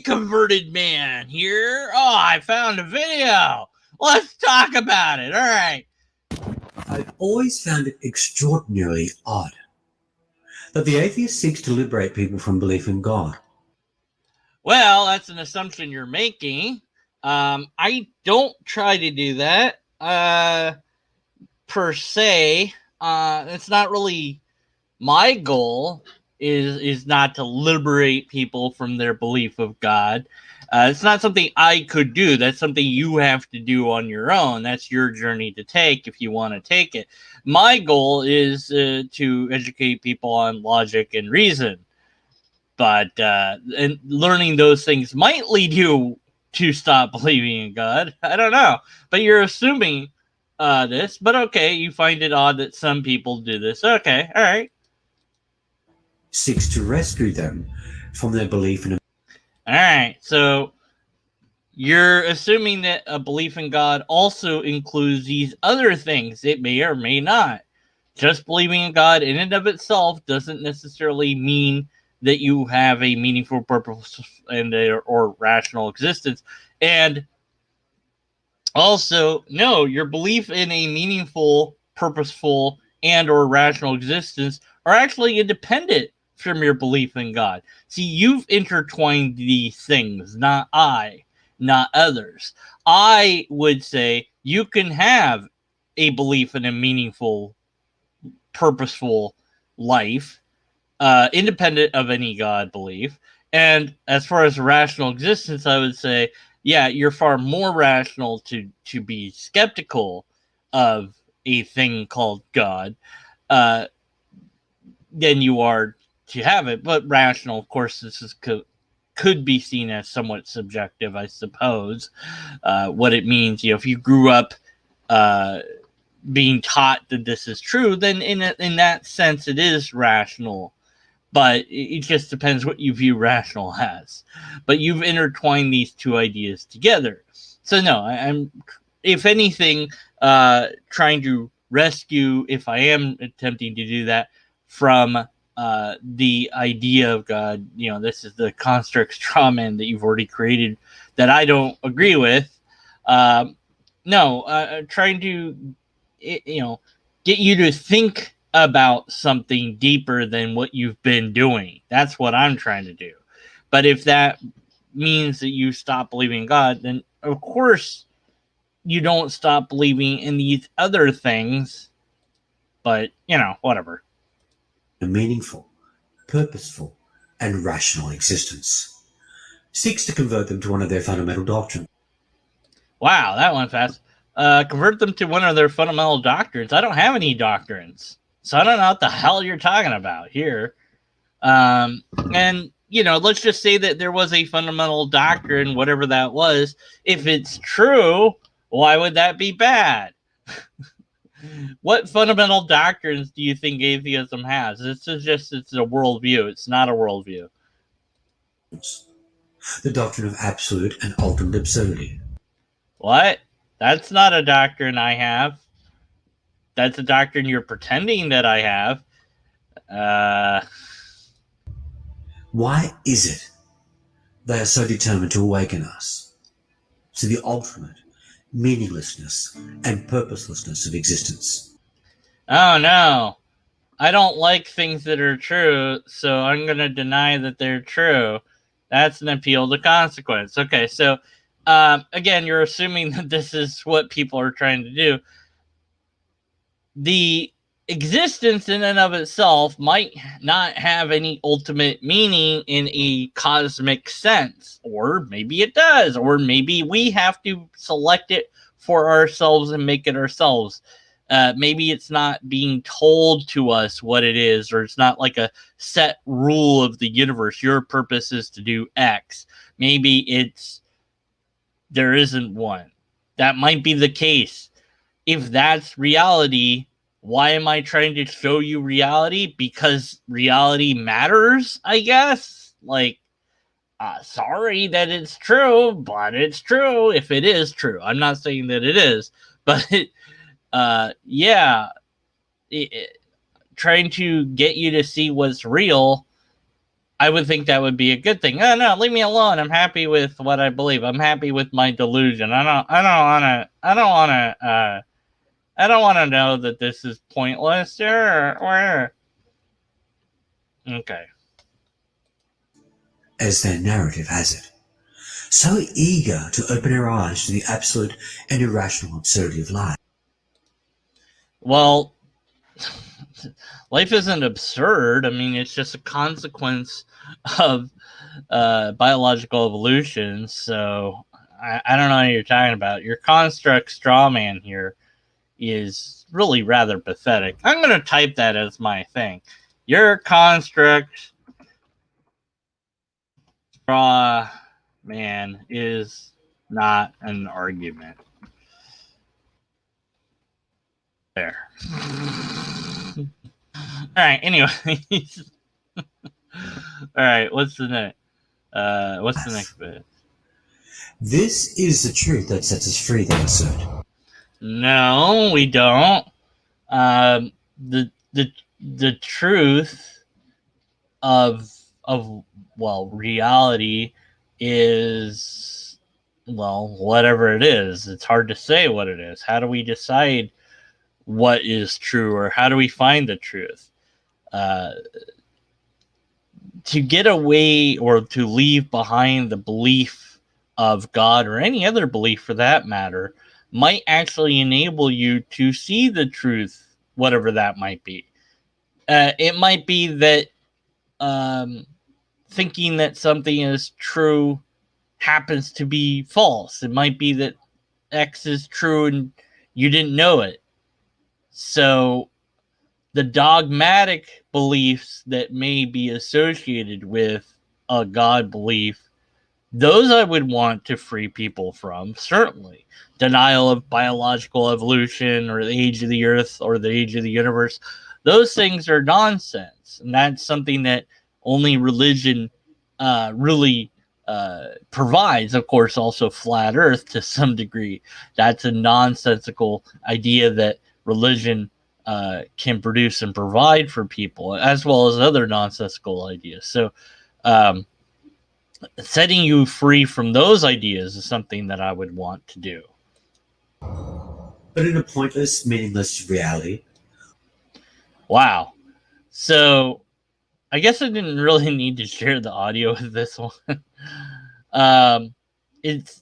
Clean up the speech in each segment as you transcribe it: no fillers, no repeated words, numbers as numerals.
Converted man here. Oh, I found a video. Let's talk about it. All right. I've always found it extraordinarily odd that the atheist seeks to liberate people from belief in God. Well, that's an assumption you're making. I don't try to do that per se. It's not really my goal. Is not to liberate people from their belief of God. It's not something I could do. That's something you have to do on your own. That's your journey to take if you want to take it. My goal is to educate people on logic and reason. But and learning those things might lead you to stop believing in God. I don't know. But you're assuming this. But okay, you find it odd that some people do this. Okay, all right. Seeks to rescue them from their belief in a All right. So you're assuming that a belief in God also includes these other things. It may or may not. Just believing in God in and of itself doesn't necessarily mean that you have a meaningful purpose and or rational existence. And also, no, your belief in a meaningful, purposeful, and or rational existence are actually independent from your belief in God. See, you've intertwined these things, not I, not others. I would say you can have a belief in a meaningful, purposeful life, independent of any God belief. And as far as rational existence, I would say, yeah, you're far more rational to be skeptical of a thing called God uh, than you are to have it. But rational, of course, this is could be seen as somewhat subjective, I suppose. What it means, if you grew up uh, being taught that this is true, then in that sense, it is rational. But it just depends what you view rational as. But you've intertwined these two ideas together. So no, I'm, if anything, trying to rescue, if I am attempting to do that, from the idea of God. This is the construct straw man that you've already created that I don't agree with. No, trying to, get you to think about something deeper than what you've been doing. That's what I'm trying to do. But if that means that you stop believing in God, then of course you don't stop believing in these other things. But, whatever. meaningful, purposeful, and rational existence. Seeks to convert them to one of their fundamental doctrines. Wow, that went fast. Convert them to one of their fundamental doctrines. I don't have any doctrines. So I don't know what the hell you're talking about here. And let's just say that there was a fundamental doctrine, whatever that was. If it's true, why would that be bad? What fundamental doctrines do you think atheism has? It's just it's a worldview. It's not a worldview. The doctrine of absolute and ultimate absurdity. What? That's not a doctrine I have. That's a doctrine you're pretending that I have. Why is it they are so determined to awaken us to the ultimate meaninglessness and purposelessness of existence? Oh no. I don't like things that are true, so I'm going to deny that they're true. That's an appeal to consequence. Okay, so again, you're assuming that this is what people are trying to do. The existence in and of itself might not have any ultimate meaning in a cosmic sense, or maybe it does, or maybe we have to select it for ourselves and make it ourselves. Maybe it's not being told to us what it is, or it's not like a set rule of the universe. Your purpose is to do X. Maybe there isn't one. That might be the case. If that's reality, why am I trying to show you reality? Because reality matters, I guess. Sorry that it's true, but it's true if it is true. I'm not saying that it is, but trying to get you to see what's real. I would think that would be a good thing. Oh no, leave me alone. I'm happy with what I believe. I'm happy with my delusion. I don't want to know that this is pointless. Okay. as their narrative has it. So eager to open our eyes to the absolute and irrational absurdity of life. Well, life isn't absurd. I mean, it's just a consequence of biological evolution. So I don't know what you're talking about. Your construct straw man here is really rather pathetic. I'm going to type that as my thing. Your construct straw man is not an argument. There. All right. Anyways. All right. What's the next? What's the next bit? This is the truth that sets us free, they assert. No, we don't. The truth of reality is, well, whatever it is. It's hard to say what it is. How do we decide what is true, or how do we find the truth? To get away or to leave behind the belief of God, or any other belief for that matter, might actually enable you to see the truth, whatever that might be. It might be that thinking that something is true happens to be false. It might be that X is true and you didn't know it. So the dogmatic beliefs that may be associated with a God belief, those I would want to free people from, certainly. Denial of biological evolution, or the age of the earth, or the age of the universe. Those things are nonsense. And that's something that only religion really provides. Of course, also flat earth to some degree. That's a nonsensical idea that religion can produce and provide for people, as well as other nonsensical ideas. So, setting you free from those ideas is something that I would want to do. But in a pointless, meaningless reality. Wow. So I guess I didn't really need to share the audio with this one. It's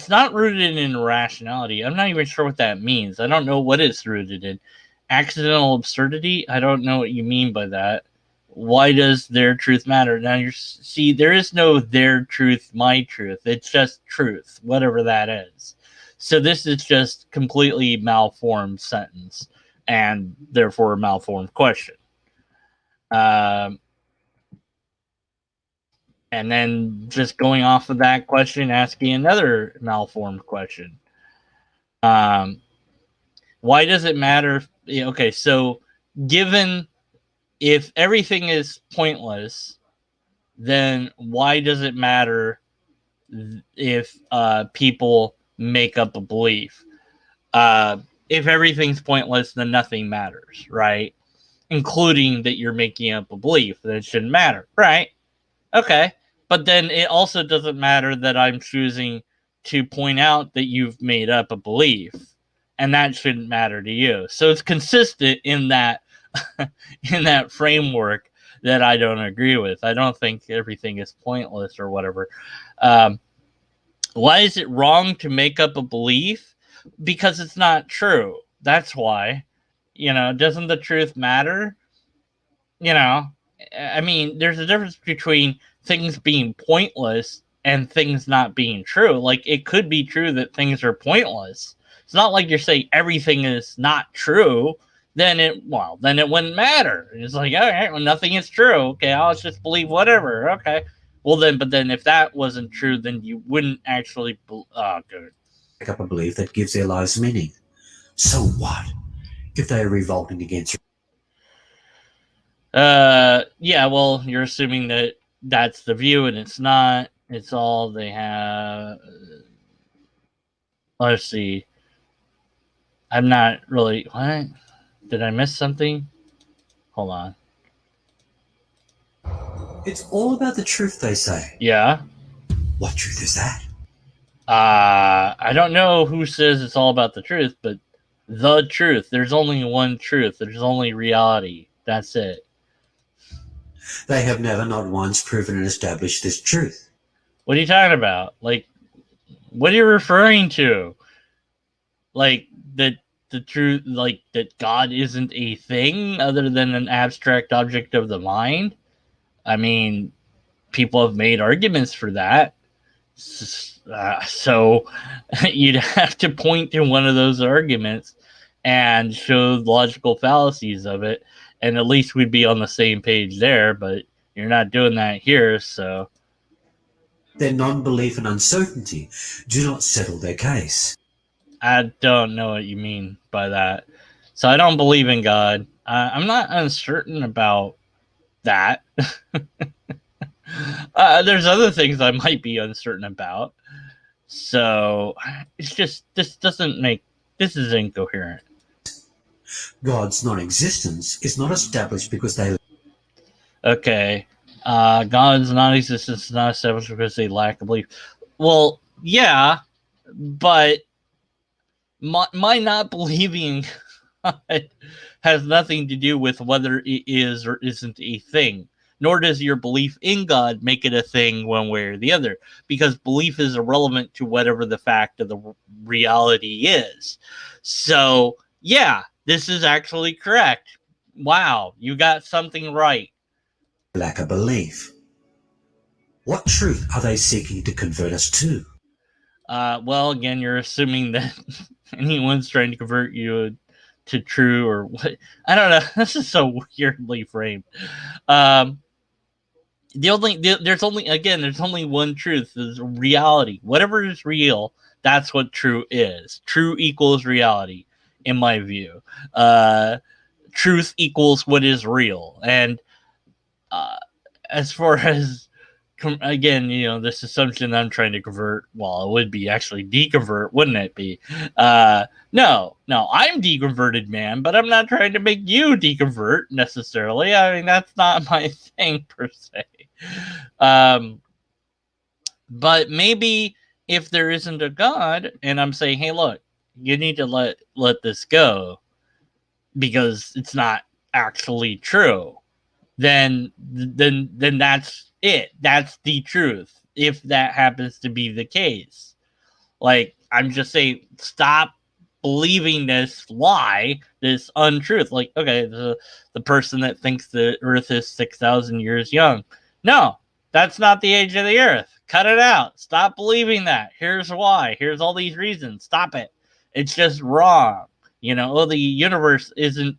not rooted in rationality. I'm not even sure what that means. I don't know what it's rooted in. Accidental absurdity? I don't know what you mean by that. Why does their truth matter? Now see, there is no their truth, my truth. It's just truth, whatever that is. So this is just completely malformed sentence, and therefore a malformed question. And then just going off of that question, asking another malformed question. Why does it matter? Okay, so given if everything is pointless, then why does it matter if people make up a belief? If everything's pointless, then nothing matters, right? Including that you're making up a belief, that it shouldn't matter, right? Okay. But then it also doesn't matter that I'm choosing to point out that you've made up a belief, and that shouldn't matter to you. So it's consistent in that in that framework that I don't agree with. I don't think everything is pointless or whatever. Why is it wrong to make up a belief? Because it's not true. That's why. Doesn't the truth matter? I mean, there's a difference between things being pointless and things not being true. Like, it could be true that things are pointless. It's not like you're saying everything is not true. Then it wouldn't matter. It's like, all right, well, nothing is true. Okay, I'll just believe whatever. Okay. Well, but then if that wasn't true, then you wouldn't actually. Good. Pick up a belief that gives their lives meaning. So what if they are revolting against? Yeah. Well, you're assuming that that's the view, and it's not. It's all they have. Let's see. I'm not really. What? Did I miss something? Hold on. It's all about the truth, they say. Yeah. What truth is that? I don't know who says it's all about the truth, but the truth. There's only one truth. There's only reality. That's it. They have never, not once, proven and established this truth. What are you talking about? Like, what are you referring to? Like, that the truth, like, that God isn't a thing other than an abstract object of the mind? I mean, people have made arguments for that. So you'd have to point to one of those arguments and show logical fallacies of it, and at least we'd be on the same page there, but you're not doing that here, so. Their non-belief and uncertainty do not settle their case. I don't know what you mean by that. So I don't believe in God. I'm not uncertain about that. There's other things I might be uncertain about. So it's just, this is incoherent. God's non-existence is not established because they... Okay. God's non-existence is not established because they lack a belief. Well, yeah, but my not believing God has nothing to do with whether it is or isn't a thing. Nor does your belief in God make it a thing one way or the other, because belief is irrelevant to whatever the fact of the reality is. So, yeah, this is actually correct. Wow, you got something right. lack a belief. What truth are they seeking to convert us to? Well, again, you're assuming that anyone's trying to convert you to true or what? I don't know. This is so weirdly framed. There's only one truth: is reality. Whatever is real, that's what true is. True equals reality, in my view. Truth equals what is real, and as far as again, this assumption I'm trying to convert, well, it would be actually deconvert, wouldn't it be? No, I'm deconverted, man, but I'm not trying to make you deconvert necessarily. I mean, that's not my thing per se. But maybe if there isn't a God, and I'm saying, hey, look, you need to let this go because it's not actually true, then that's it. That's the truth. If that happens to be the case, like, I'm just saying, stop believing this lie, this untruth. Like, okay, the person that thinks the Earth is 6,000 years young. No, that's not the age of the Earth. Cut it out. Stop believing that. Here's why. Here's all these reasons. Stop it. It's just wrong. The universe isn't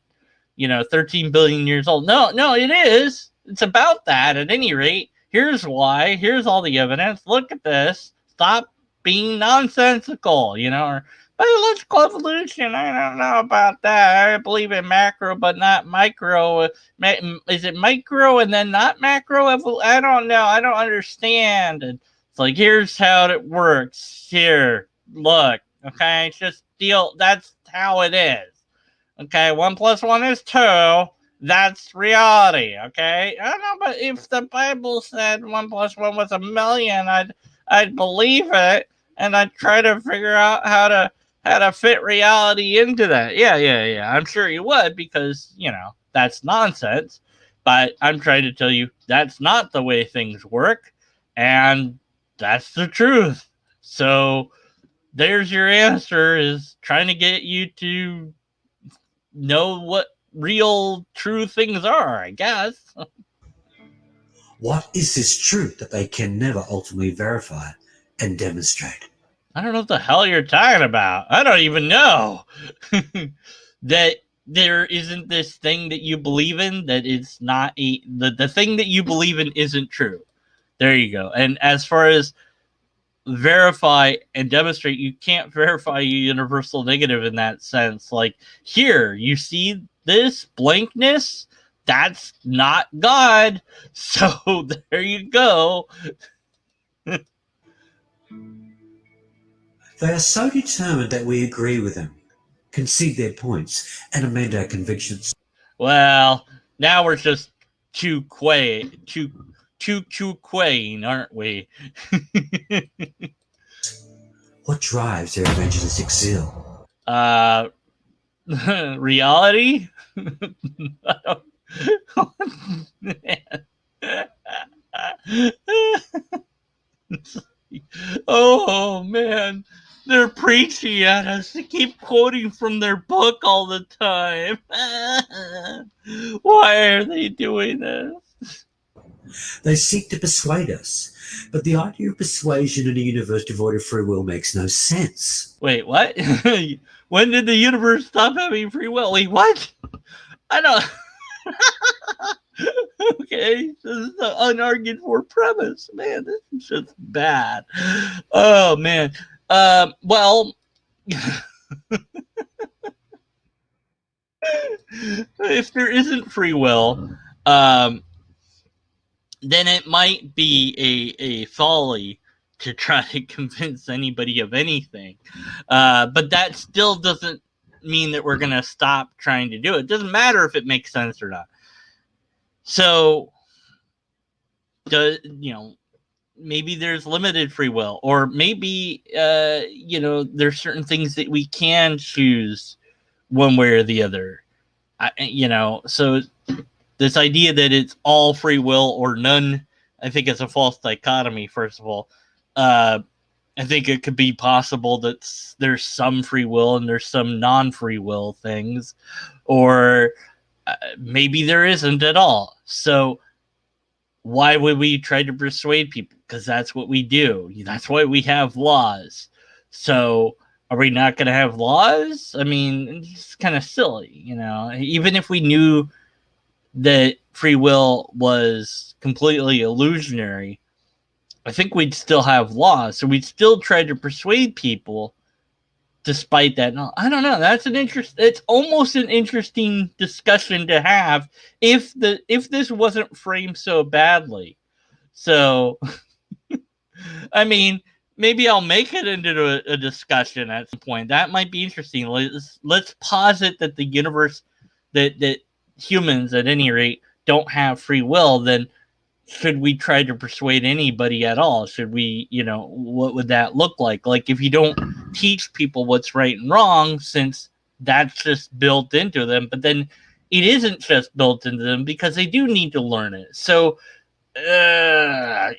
13 billion years old. No, it is. It's about that at any rate. Here's why. Here's all the evidence. Look at this. Stop being nonsensical, or biological evolution. I don't know about that. I believe in macro, but not micro. Is it micro and then not macro? I don't know. I don't understand. And it's like, here's how it works. Here, look. Okay, it's just deal. That's how it is. Okay, 1 + 1 is 2. That's reality. Okay, I don't know, but if the Bible said 1 + 1 was 1,000,000, I'd believe it, and I'd try to figure out how to fit reality into that. Yeah. I'm sure you would, because that's nonsense. But I'm trying to tell you that's not the way things work, and that's the truth. So there's your answer: is trying to get you to know what real true things are, I guess. What is this truth that they can never ultimately verify and demonstrate? I don't know what the hell you're talking about. I don't even know. That there isn't this thing that you believe in that is not the thing that you believe in isn't true. There you go. And as far as verify and demonstrate, you can't verify a universal negative in that sense. Like, here, you see this blankness? That's not God. So there you go. They are so determined that we agree with them, concede their points, and amend our convictions. Well, now we're just too choo quain, aren't we? What drives their evangelistic zeal? Reality? Oh man, they're preaching at us. They keep quoting from their book all the time. Why are they doing this? They seek to persuade us, but the idea of persuasion in a universe devoid of free will makes no sense. Wait, what? When did the universe stop having free will? Wait, what? I don't. Okay, this is the unargued for premise. Man, this is just bad. Oh man. Well, if there isn't free will, um, then it might be a folly to try to convince anybody of anything. But that still doesn't mean that we're going to stop trying to do it. It doesn't matter if it makes sense or not. So, maybe there's limited free will, or maybe, there's certain things that we can choose one way or the other. So this idea that it's all free will or none, I think it's a false dichotomy, first of all. I think it could be possible that there's some free will and there's some non-free will things, or maybe there isn't at all. So why would we try to persuade people? Because that's what we do. That's why we have laws. So are we not going to have laws? I mean, it's kind of silly, even if we knew that free will was completely illusionary, I think we'd still have laws. So we'd still try to persuade people despite that. No, I don't know. That's it's almost an interesting discussion to have if this wasn't framed so badly. So, I mean, maybe I'll make it into a discussion at some point. That might be interesting. Let's posit that the universe, that humans at any rate don't have free will. Then should we try to persuade anybody at all? Should we, what would that look like? Like if you don't teach people what's right and wrong, since that's just built into them, but then it isn't just built into them because they do need to learn it. So, yeah.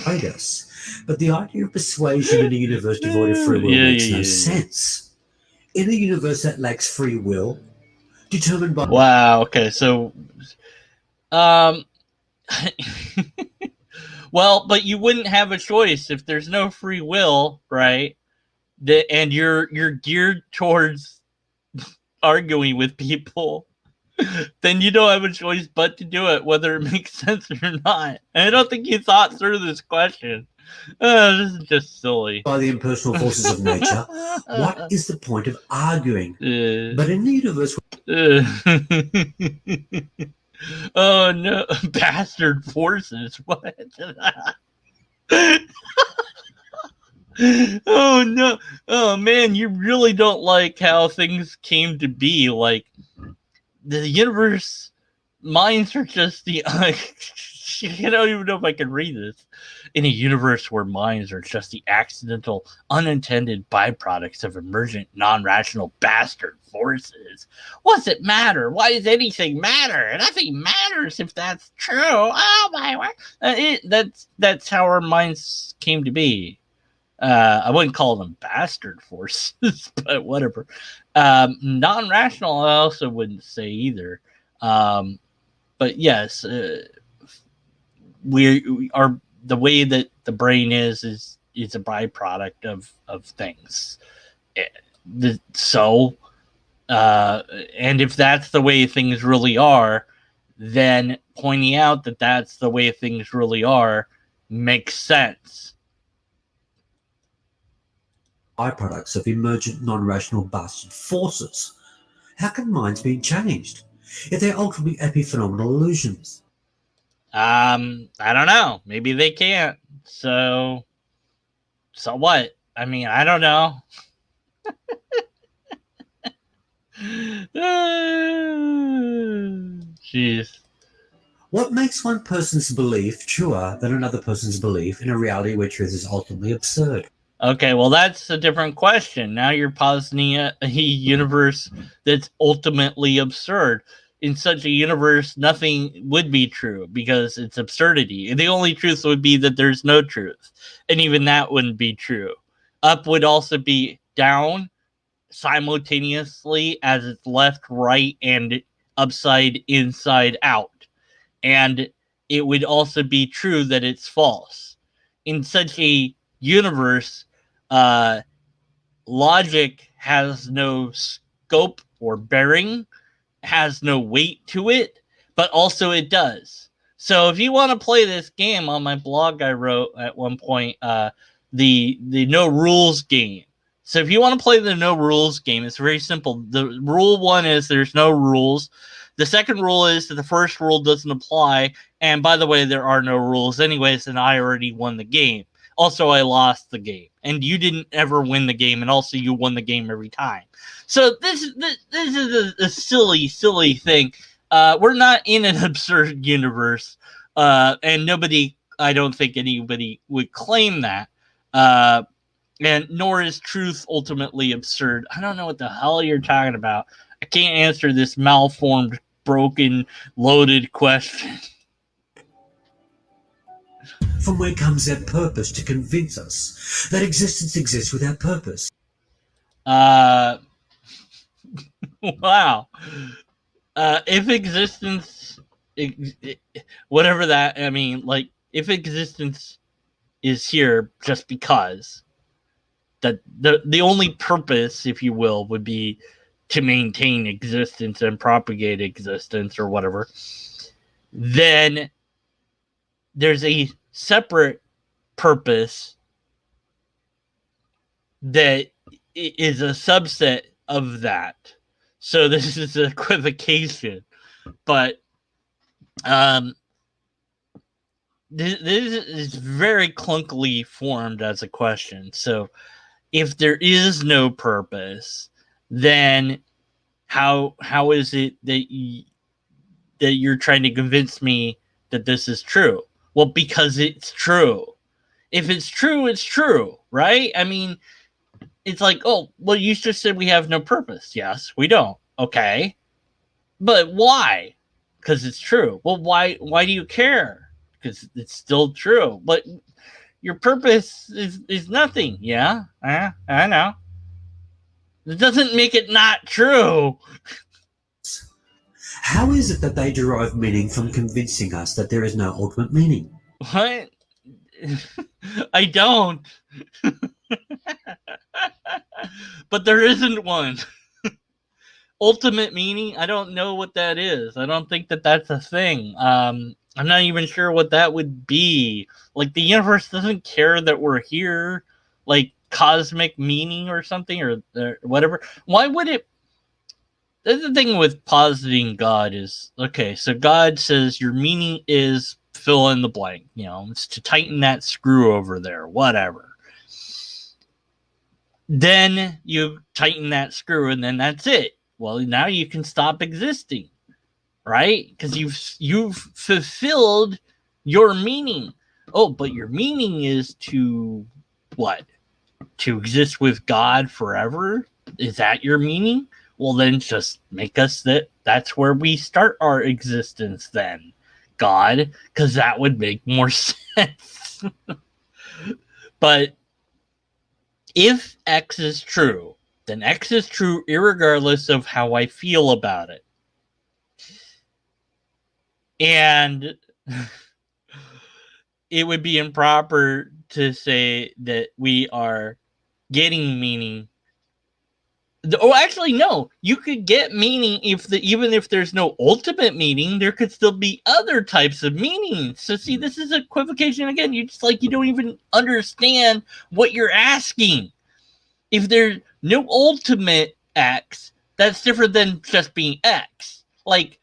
Us. But the idea of persuasion in a universe devoid of free will makes no sense. In a universe that lacks free will, determined by... Wow, okay, so... Well, but you wouldn't have a choice if there's no free will, right? And you're geared towards arguing with people, then you don't have a choice but to do it, whether it makes sense or not. And I don't think you thought through this question. This is just silly. By the impersonal forces of nature, what is the point of arguing? But in the universe... Oh no, bastard forces. What? Oh no. Oh man, you really don't like how things came to be. Like the universe, minds are just the I don't even know if I can read this. In a universe where minds are just the accidental, unintended byproducts of emergent, non-rational bastard forces. What's it matter? Why does anything matter? Nothing matters if that's true. Oh my word! That's how our minds came to be. I wouldn't call them bastard forces, but whatever. Non-rational, I also wouldn't say either. But yes, we are the way that the brain is a byproduct of things. So, and if that's the way things really are, then pointing out that that's the way things really are makes sense. Byproducts of emergent non-rational bastard forces. How can minds be changed if they're ultimately epiphenomenal illusions? I don't know. Maybe they can't. So what? I mean, I don't know. Jeez. What makes one person's belief truer than another person's belief in a reality where truth is ultimately absurd? Okay, well, that's a different question. Now you're positing a universe that's ultimately absurd. In such a universe, nothing would be true because it's absurdity. The only truth would be that there's no truth. And even that wouldn't be true. Up would also be down simultaneously as it's left, right, and upside, inside, out. And it would also be true that it's false. In such a universe, uh, logic has no scope or bearing, has no weight to it, but also it does. So if you want to play this game, on my blog I wrote at one point, the no rules game. So if you want to play the no rules game, it's very simple. The rule one is there's no rules. The second rule is that the first rule doesn't apply. And by the way, there are no rules anyways, and I already won the game. Also, I lost the game, and you didn't ever win the game, and also you won the game every time. So this is a silly thing. We're not in an absurd universe, and I don't think anybody would claim that. And nor is truth ultimately absurd. I don't know what the hell you're talking about. I can't answer this malformed, broken, loaded question. From where comes that purpose to convince us that existence exists without purpose? Wow. If existence, whatever that, I mean, like, if existence is here just because, that the only purpose, if you will, would be to maintain existence and propagate existence or whatever, then there's a separate purpose that is a subset of that. So this is an equivocation, but this is very clunkily formed as a question. So if there is no purpose, then how is it that you're trying to convince me that this is true? Well, because it's true. If it's true, it's true, right? I mean, it's like, oh, well, you just said we have no purpose. Yes, we don't. Okay. But why? Because it's true. Well, why do you care? Because it's still true. But your purpose is nothing. Yeah, I know. It doesn't make it not true. How is it that they derive meaning from convincing us that there is no ultimate meaning? What? I don't. But there isn't one. Ultimate meaning, I don't know what that is. I don't think that that's a thing. I'm not even sure what that would be. Like, the universe doesn't care that we're here. Like, cosmic meaning or something, or whatever. Why would it? That's the thing with positing God is, okay, so God says your meaning is fill in the blank. You know, it's to tighten that screw over there, whatever. Then you tighten that screw, and then that's it. Well, now you can stop existing, right? Because you've fulfilled your meaning. Oh, but your meaning is to what? To exist with God forever? Is that your meaning? Well, then just make us that's where we start our existence then, God, because that would make more sense. But if X is true, then X is true irregardless of how I feel about it. And it would be improper to say that we are getting meaning. Oh, actually, no. You could get meaning even if there's no ultimate meaning, there could still be other types of meanings. So, see, this is equivocation again. You don't even understand what you're asking. If there's no ultimate X, that's different than just being X. Like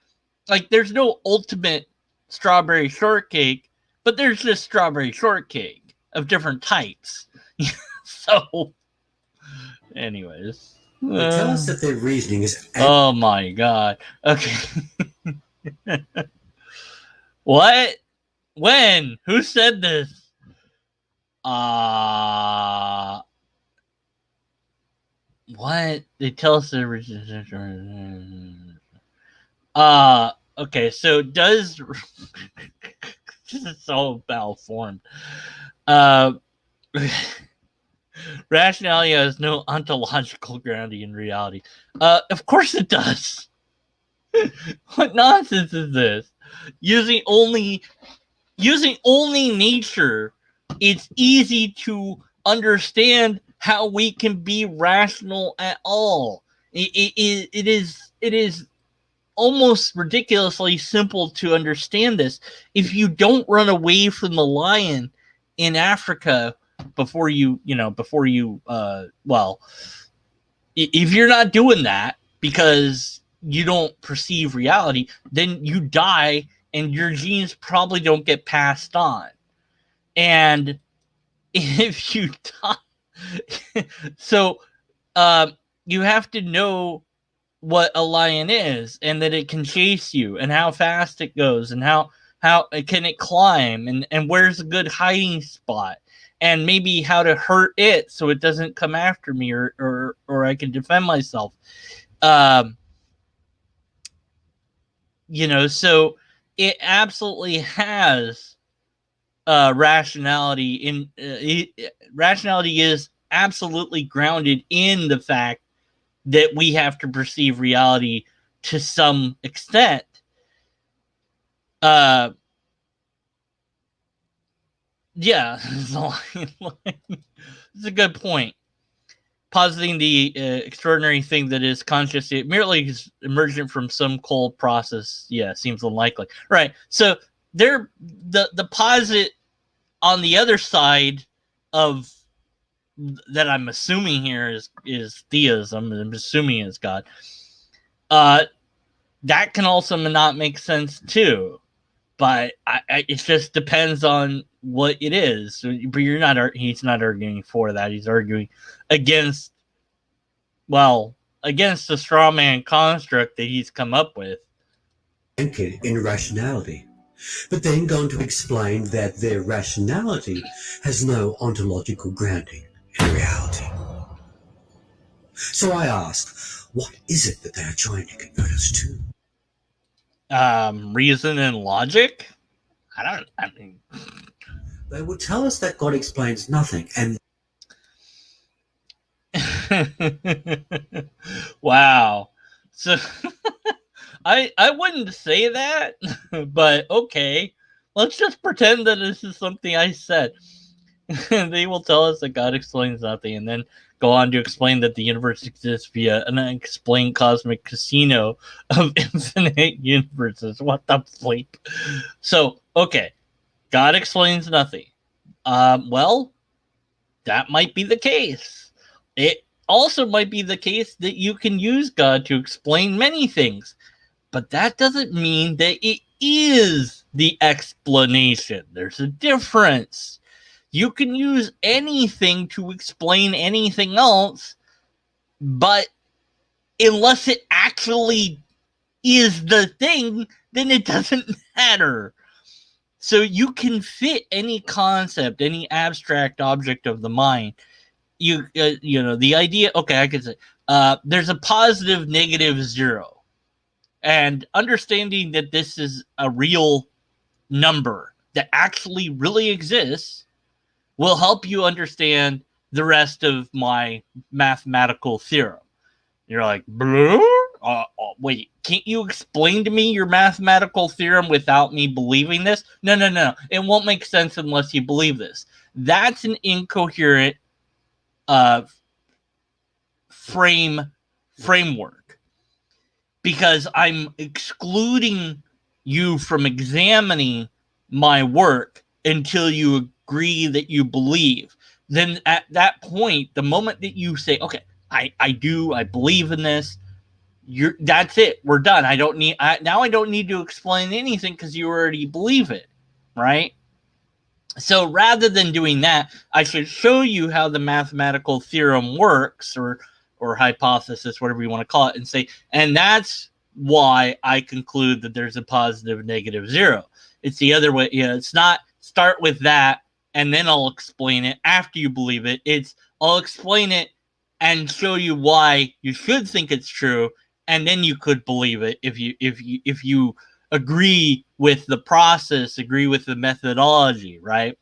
there's no ultimate strawberry shortcake, but there's just strawberry shortcake of different types. So, anyways. They tell us that their reasoning is... Oh my god. Okay. What? When? Who said this? What? They tell us the okay, so does this is so malformed. Rationality has no ontological grounding in reality. Of course it does. What nonsense is this? Using only nature, it's easy to understand how we can be rational at all. It is almost ridiculously simple to understand this. If you don't run away from the lion in Africa before if you're not doing that because you don't perceive reality, then you die and your genes probably don't get passed on. And if you die, so you have to know what a lion is and that it can chase you and how fast it goes and how can it climb and where's a good hiding spot and maybe how to hurt it so it doesn't come after me or I can defend myself. So it absolutely has rationality in rationality is absolutely grounded in the fact that we have to perceive reality to some extent. Yeah, it's a good point. Positing the extraordinary thing that is conscious, it merely is emergent from some cold process. Yeah, seems unlikely. Right. So there, the posit on the other side of that I'm assuming here is theism. I'm assuming it's God. That can also not make sense too, but it just depends on what it is. But he's not arguing for that. He's arguing against the straw man construct that he's come up with. In rationality, but then gone to explain that their rationality has no ontological grounding in reality. So I ask, what is it that they are trying to convert us to? Reason and logic? I mean, they will tell us that God explains nothing, and wow. So I wouldn't say that, but okay. Let's just pretend that this is something I said. They will tell us that God explains nothing and then go on to explain that the universe exists via an unexplained cosmic casino of infinite universes. What the bleep? So, okay. God explains nothing. Well, that might be the case. It also might be the case that you can use God to explain many things, but that doesn't mean that it is the explanation. There's a difference. You can use anything to explain anything else, but unless it actually is the thing, then it doesn't matter. So you can fit any concept, any abstract object of the mind. The idea, okay, I could say, there's a positive, negative, zero. And understanding that this is a real number that actually really exists will help you understand the rest of my mathematical theorem. You're like, wait, can't you explain to me your mathematical theorem without me believing this? No. It won't make sense unless you believe this. That's an incoherent framework because I'm excluding you from examining my work until you agree that you believe. Then at that point, the moment that you say, okay, I believe in this, that's it. We're done. I don't need to explain anything because you already believe it, right? So rather than doing that, I should show you how the mathematical theorem works or hypothesis, whatever you want to call it, and say, and that's why I conclude that there's a positive, negative, zero. It's the other way. It's not start with that and then I'll explain it after you believe it. It's I'll explain it and show you why you should think it's true, and then you could believe it if you agree with the process, agree with the methodology, right?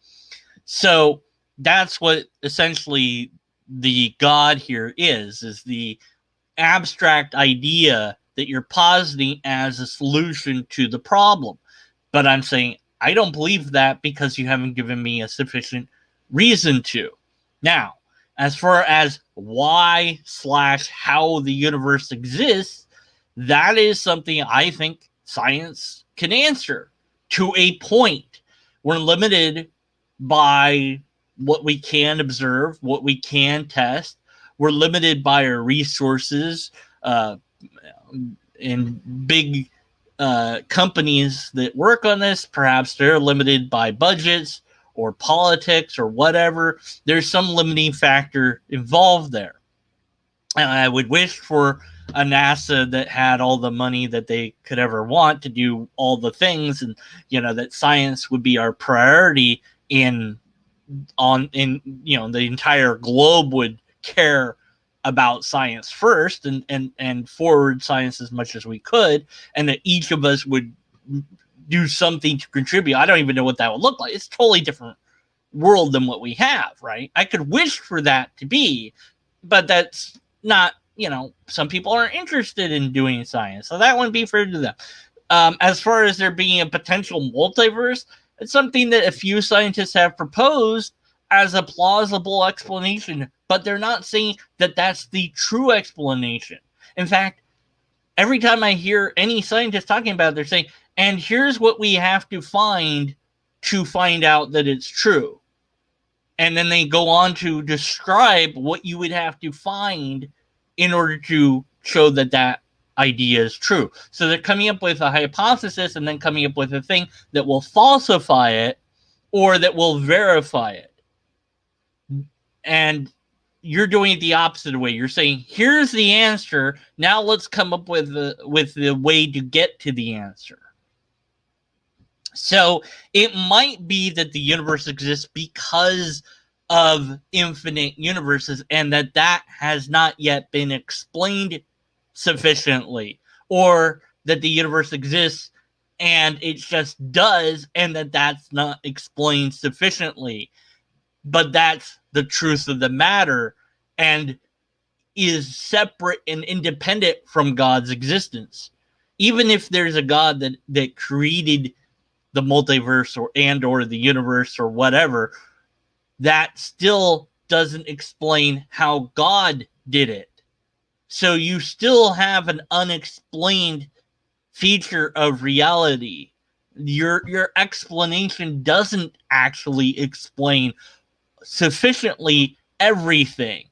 So that's what essentially the God here is the abstract idea that you're positing as a solution to the problem. But I'm saying I don't believe that because you haven't given me a sufficient reason to. Now, as far as why/how the universe exists, that is something I think science can answer to a point. We're limited by what we can observe, what we can test. We're limited by our resources, and big companies that work on this, perhaps they're limited by budgets or politics or whatever. There's some limiting factor involved there. And I would wish for a NASA that had all the money that they could ever want to do all the things, and that science would be our priority in the entire globe would care about science first and forward science as much as we could, and that each of us would do something to contribute. I don't even know what that would look like. It's a totally different world than what we have, right? I could wish for that to be, but that's not, some people aren't interested in doing science, so that wouldn't be fair to them. As far as there being a potential multiverse, it's something that a few scientists have proposed as a plausible explanation, but they're not saying that that's the true explanation. In fact, every time I hear any scientist talking about it, they're saying, and here's what we have to find out that it's true. And then they go on to describe what you would have to find in order to show that that idea is true. So they're coming up with a hypothesis and then coming up with a thing that will falsify it or that will verify it. And you're doing it the opposite way. You're saying, here's the answer. Now let's come up with the way to get to the answer. So it might be that the universe exists because of infinite universes and that has not yet been explained sufficiently, or that the universe exists and it just does and that's not explained sufficiently. But that's the truth of the matter and is separate and independent from God's existence. Even if there's a God that created the multiverse or the universe or whatever, that still doesn't explain how God did it. So you still have an unexplained feature of reality. Your explanation doesn't actually explain sufficiently everything.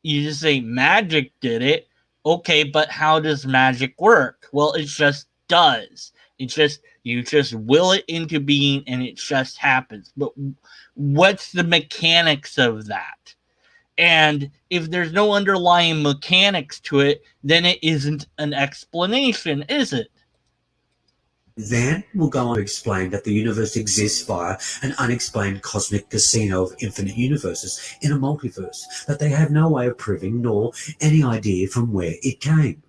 You just say magic did it. Okay, but how does magic work? Well, it just does. You just will it into being and it just happens. But what's the mechanics of that? And if there's no underlying mechanics to it, then it isn't an explanation, is it? Then we'll go on to explain that the universe exists via an unexplained cosmic casino of infinite universes in a multiverse that they have no way of proving nor any idea from where it came.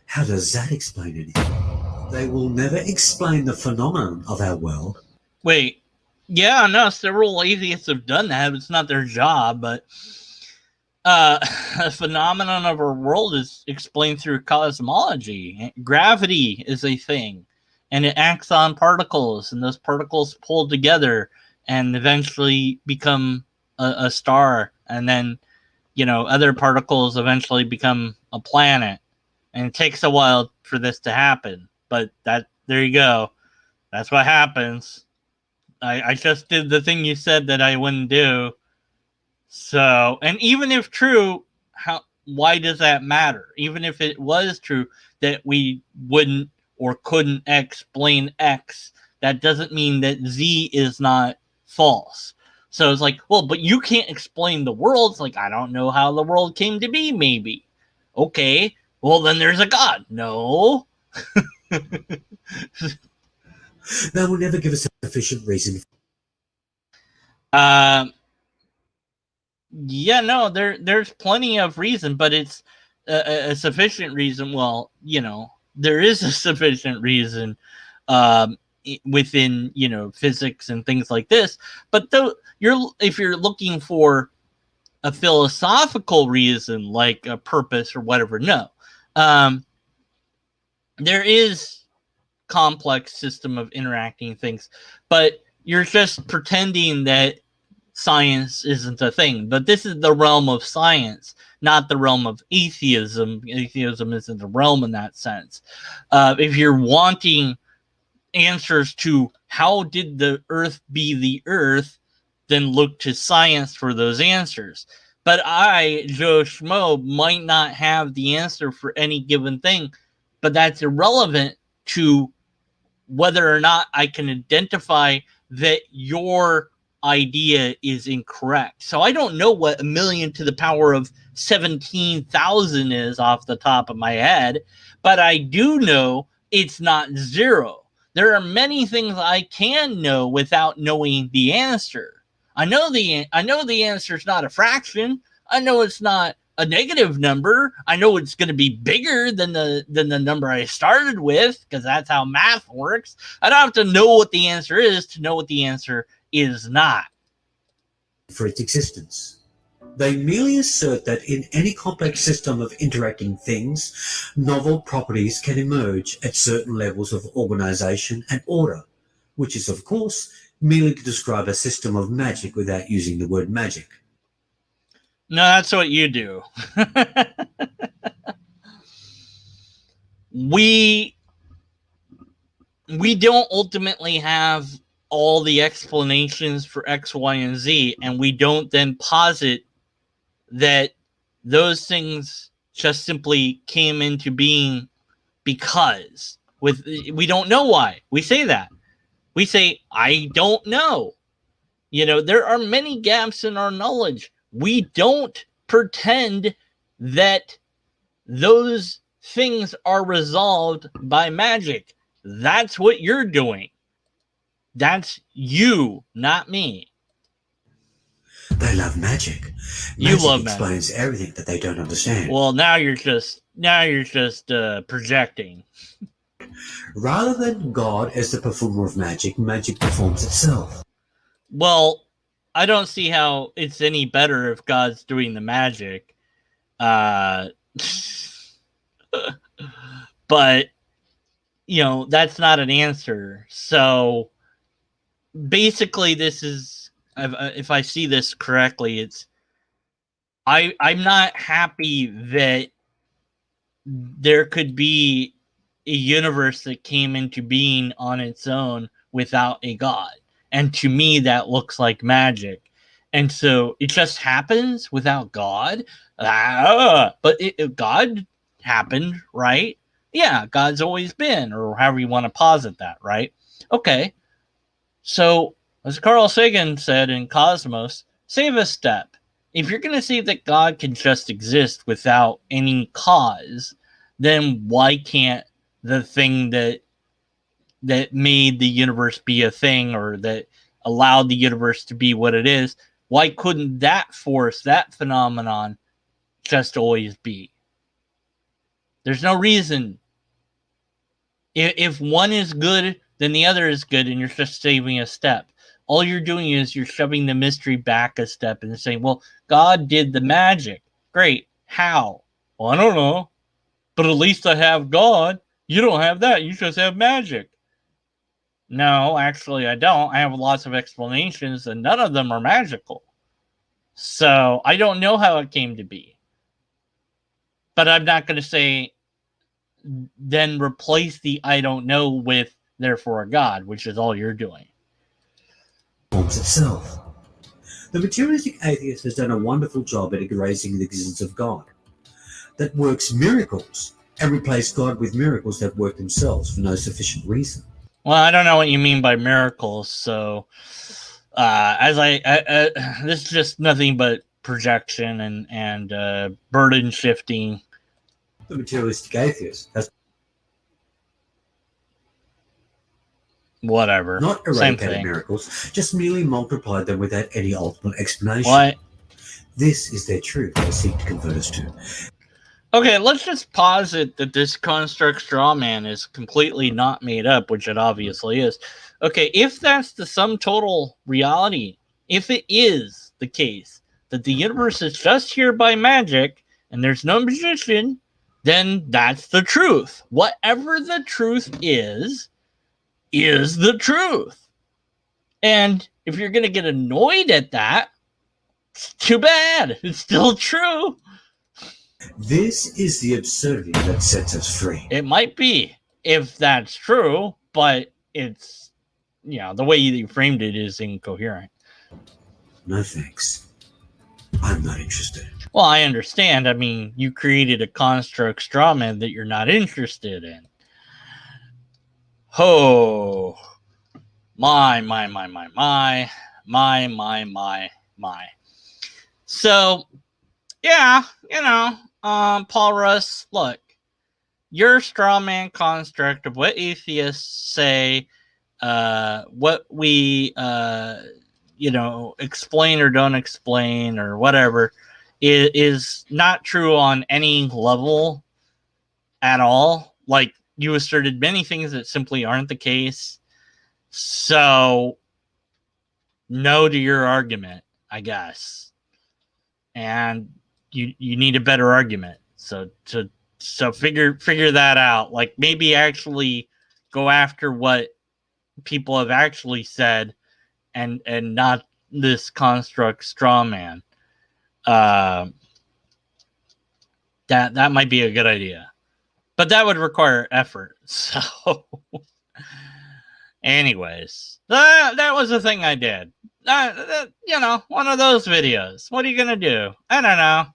How does that explain anything? They will never explain the phenomenon of our world. Wait, yeah, no, several atheists have done that. It's not their job, but a phenomenon of our world is explained through cosmology. Gravity is a thing, and it acts on particles, and those particles pull together and eventually become a star, and then other particles eventually become a planet, and it takes a while for this to happen. But there you go. That's what happens. I just did the thing you said that I wouldn't do. So, and even if true, why does that matter? Even if it was true that we wouldn't or couldn't explain X, that doesn't mean that Z is not false. So it's like, well, but you can't explain the world. It's like, I don't know how the world came to be, maybe. Okay, Well, then there's a God. No. They will never give us a sufficient reason. Yeah, no, there's plenty of reason, but it's a sufficient reason. Well, there is a sufficient reason within physics and things like this. But though if you're looking for a philosophical reason, like a purpose or whatever, no, there is complex system of interacting things, but you're just pretending that science isn't a thing. But this is the realm of science, not the realm of atheism. Atheism isn't a realm in that sense. If you're wanting answers to how did the earth be the earth, then look to science for those answers. But I, Joe Schmo, might not have the answer for any given thing, but that's irrelevant to whether or not I can identify that your idea is incorrect. So I don't know what 1,000,000 to the power of 17,000 is off the top of my head, but I do know it's not zero. There are many things I can know without knowing the answer. I know the answer is not a fraction. I know it's not a negative number. I know it's going to be bigger than the number I started with, because that's how math works. I don't have to know what the answer is to know what the answer is not. For its existence. They merely assert that in any complex system of interacting things, novel properties can emerge at certain levels of organization and order, which is, of course, merely to describe a system of magic without using the word magic. No, that's what you do. we don't ultimately have all the explanations for X, Y, and Z, and we don't then posit that those things just simply came into being because we don't know why. We say that. We say, I don't know. There are many gaps in our knowledge. We don't pretend that those things are resolved by magic. That's what you're doing. That's you, not me. They love magic. You Magic love explains magic. everything that they don't understand. Well, now you're just projecting. Rather than God as the performer of magic, magic performs itself. Well, I don't see how it's any better if God's doing the magic. But that's not an answer. So basically, this is, if I see this correctly, it's I'm not happy that there could be a universe that came into being on its own without a God. And to me, that looks like magic. And so it just happens without God. But God happened, right? Yeah, God's always been, or however you want to posit that, right? Okay. So, as Carl Sagan said in Cosmos, save a step. If you're going to say that God can just exist without any cause, then why can't the thing that made the universe be a thing, or that allowed the universe to be what it is, why couldn't that force, that phenomenon, just always be? There's no reason. If one is good, then the other is good, and you're just saving a step. All you're doing is you're shoving the mystery back a step and saying, well, God did the magic. Great. How? Well, I don't know. But at least I have God. You don't have that. You just have magic. No, actually, I don't. I have lots of explanations, and none of them are magical. So I don't know how it came to be. But I'm not going to say, then replace the I don't know with therefore a God, which is all you're doing. Forms itself. The materialistic atheist has done a wonderful job at erasing the existence of God that works miracles, and replaced God with miracles that work themselves for no sufficient reason. Well, I don't know what you mean by miracles, so this is just nothing but projection and burden shifting. The materialistic atheist has Whatever. not Same eradicated thing. miracles, just merely multiplied them without any ultimate explanation. What? This is their truth they seek to convert us to. Okay, let's just posit that this construct straw man is completely not made up, which it obviously is. Okay, if that's the sum total reality, if it is the case that the universe is just here by magic and there's no magician, then that's the truth. Whatever the truth is the truth. And if you're going to get annoyed at that, it's too bad. It's still true. This is the absurdity that sets us free. It might be, if that's true, but it's, the way you framed it is incoherent. No thanks. I'm not interested. Well, I understand. I mean, you created a construct straw man that you're not interested in. Oh, my. So, yeah, Paul Russ, look, your straw man construct of what atheists say, what we, explain or don't explain or whatever, is not true on any level at all. Like, you asserted many things that simply aren't the case. So, no to your argument, I guess. And you need a better argument. So figure that out. Like, maybe actually go after what people have actually said and not this construct straw man. That might be a good idea. But that would require effort. So anyways, that was the thing I did. One of those videos. What are you gonna do? I don't know.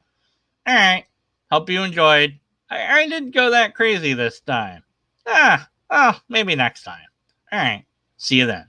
All right. Hope you enjoyed. I didn't go that crazy this time. Maybe next time. All right. See you then.